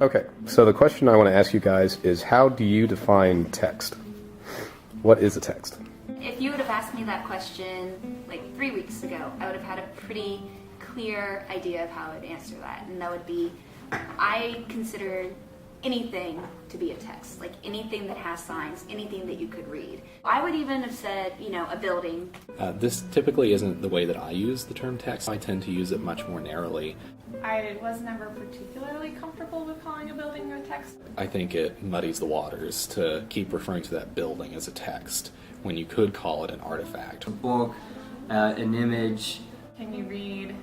Okay, so the question I want to ask you guys is, how do you define text? What is a text? If you would have asked me that question like 3 weeks ago, I would have had a pretty clear idea of how I would answer that. And that would be, I consider anything to be a text, like anything that has signs, anything that you could read. I would even have said, a building. This typically isn't the way that I use the term text. I tend to use it much more narrowly. I was never particularly comfortable with calling a building a text. I think it muddies the waters to keep referring to that building as a text when you could call it an artifact. A book, an image. Can you read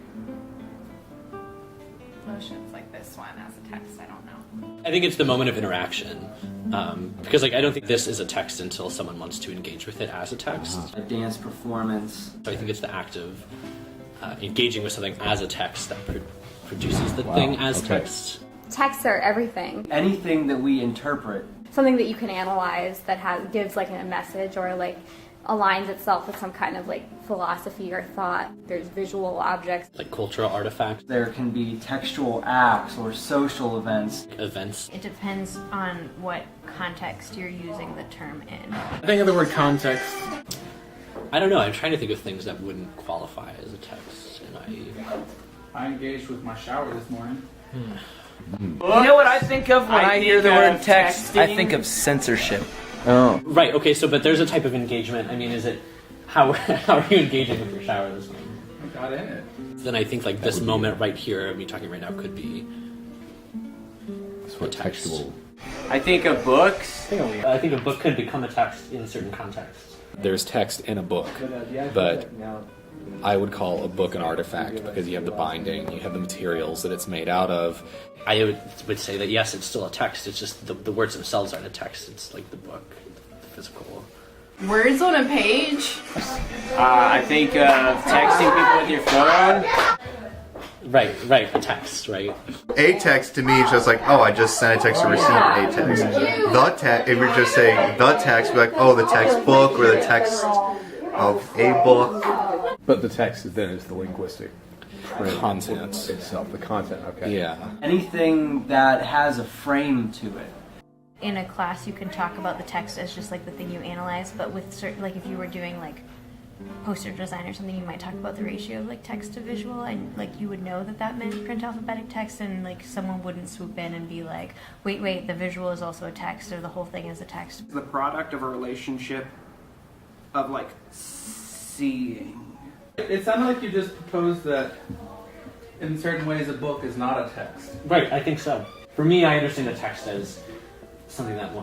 motions like this one as a text? I don't know. I think it's the moment of interaction. Because I don't think this is a text until someone wants to engage with it as a text. A dance performance. So I think it's the act of engaging with something as a text that produces the thing as text. Texts are everything. Anything that we interpret. Something that you can analyze that gives like a message or like aligns itself with some kind of like philosophy or thought. There's visual objects. Like cultural artifacts. There can be textual acts or social events. Events. It depends on what context you're using the term in. I think of the word context. I don't know, I'm trying to think of things that wouldn't qualify as a text. And I engaged with my shower this morning. You know what I think of when I hear the word text? I think of censorship. Oh. Right, okay, but there's a type of engagement. I mean, is it, how are you engaging with your shower this morning? I got in it. Then I think like this moment right here, me talking right now, could be Sort of textual. I think of books. I think a book could become a text in certain contexts. There's text in a book, but I would call a book an artifact because you have the binding, you have the materials that it's made out of. I would say that yes, it's still a text. It's just the words themselves aren't a text. It's like the book, the physical. Words on a page? I think of texting people with your phone. Right, a text, right? A text to me is just like, oh, I just sent a text or received a text. The text, if you're just saying the text, be like, oh, the textbook or the text of a book. But the text then is the linguistic Content itself, the content, okay. Yeah. Anything that has a frame to it. In a class, you can talk about the text as just like the thing you analyze, but with certain, like if you were doing like poster design or something, you might talk about the ratio of like text to visual, and like you would know that meant print alphabetic text, and like someone wouldn't swoop in and be like, wait, the visual is also a text, or the whole thing is a text. The product of a relationship of like seeing. It sounded like you just proposed that in certain ways a book is not a text. Right, I think so. For me, I understand the text as something that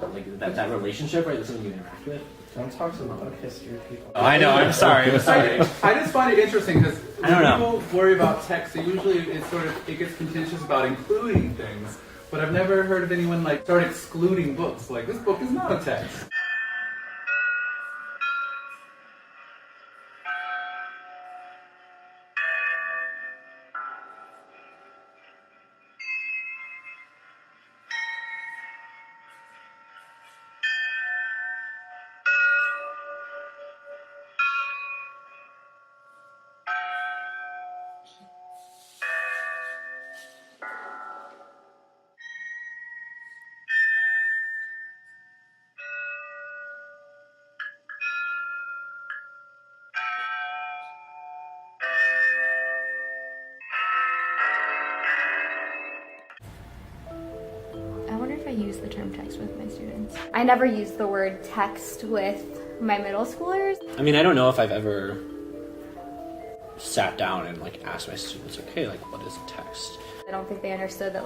that relationship, right? That's something you interact with. Don't talk so much about history, people. Oh, I know. I'm sorry. I just find it interesting because I don't when know. people worry about text, usually it gets contentious about including things. But I've never heard of anyone like start excluding books. Like, this book is not a text. I use the term text with my students. I never use the word text with my middle schoolers. I mean, I don't know if I've ever sat down and like asked my students, okay, like what is a text? I don't think they understood that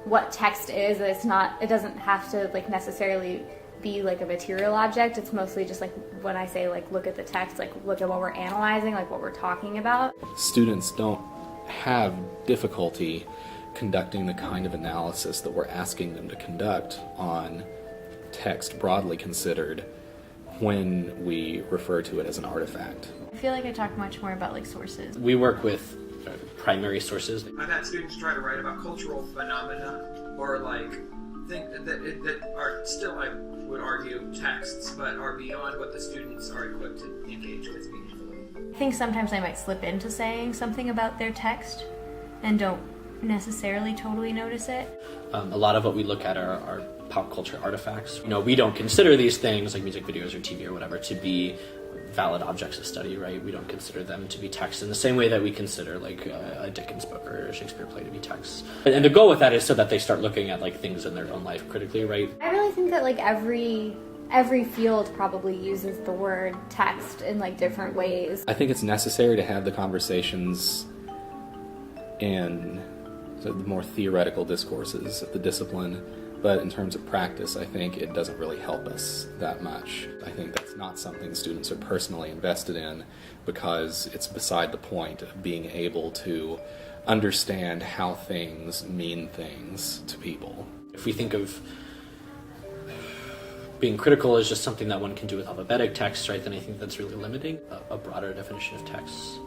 what text is. It doesn't have to like necessarily be like a material object. It's mostly just like when I say like look at the text, like look at what we're analyzing, like what we're talking about. Students don't have difficulty conducting the kind of analysis that we're asking them to conduct on text broadly considered when we refer to it as an artifact. I feel like I talk much more about like sources. We work with primary sources. I've had students try to write about cultural phenomena or like think that are still, I would argue, texts, but are beyond what the students are equipped to engage with meaningfully. I think sometimes I might slip into saying something about their text and don't necessarily totally notice it. A lot of what we look at are pop culture artifacts. You know, we don't consider these things like music videos or TV or whatever to be valid objects of study, right? We don't consider them to be text in the same way that we consider like a Dickens book or a Shakespeare play to be text. And the goal with that is so that they start looking at like things in their own life critically, right? I really think that like every field probably uses the word text in like different ways. I think it's necessary to have the conversations in the more theoretical discourses of the discipline, but in terms of practice, I think it doesn't really help us that much. I think that's not something students are personally invested in because it's beside the point of being able to understand how things mean things to people. If we think of being critical as just something that one can do with alphabetic text, right, then I think that's really limiting. A broader definition of text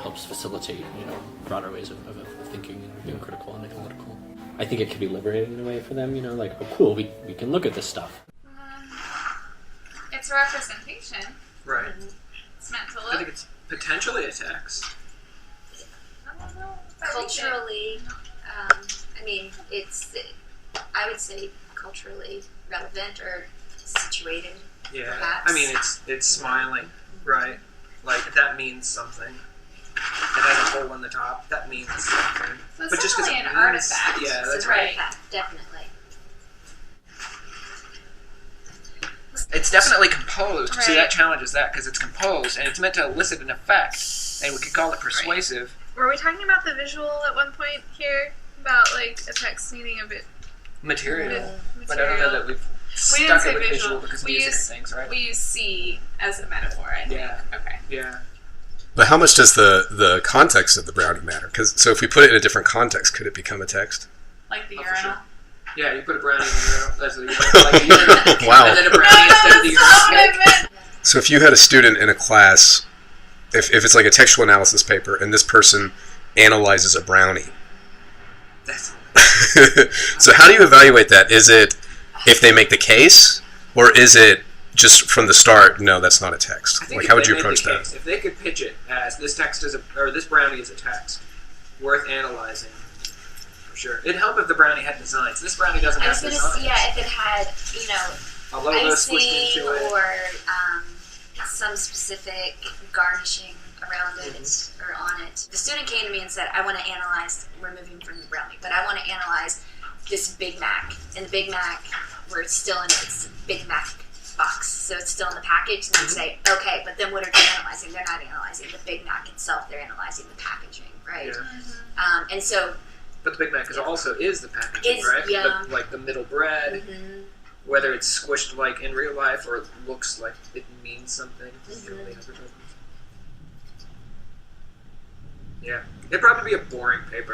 helps facilitate, you know, broader ways of thinking and being critical and analytical. I think it can be liberating in a way for them, you know, like, oh cool, we can look at this stuff. It's a representation. Right. It's meant to I look. think it's potentially a text. I don't know. Culturally, I mean, I would say culturally relevant or situated. Yeah. Perhaps. I mean, it's smiling, right? Like that means something. It has a hole in the top. That means something. So it's but just 'cause definitely it an means, artifact. yeah, It's that's an right. artifact, definitely. It's definitely composed. See, Right. that challenges that because it's composed and it's meant to elicit an effect, and we could call it persuasive. Were we talking about the visual at one point here? About like a text needing a bit Material. Material. But I don't know that we've We didn't stuck say it with visual. visual because We music use and things, right? We use C as a metaphor, I think. Yeah. Okay. Yeah. But how much does the context of the brownie matter? So if we put it in a different context, could it become a text? Like the Oh, for urinal. sure. Yeah, you put a brownie in the urinal. That's a urinal. Like a urinal. Wow. And then a brownie instead of the urinal. So if you had a student in a class, if it's like a textual analysis paper, and this person analyzes a brownie, That's so how do you evaluate that? Is it if they make the case, or is it just from the start, no, that's not a text? I think Like, if how would they you made approach the that? case, if they could pitch it as this text is this brownie is a text worth analyzing, for sure. It'd help if the brownie had designs. This brownie doesn't I have was designs. gonna say, yeah, if it had, you know, A logo icing squished into it. or some specific garnishing around it or on it. The student came to me and said, I want to analyze, we're moving from the brownie, but I want to analyze this Big Mac. And the Big Mac, we're still in its Big Mac box, so it's still in the package. And then say, okay, but then what are they analyzing? They're not analyzing the Big Mac itself, they're analyzing the packaging, right? Yeah. And so... But the Big Mac also is the packaging, Is- right? yeah. Like the middle bread, whether it's squished like in real life or it looks like it means something. Yeah. It'd probably be a boring paper.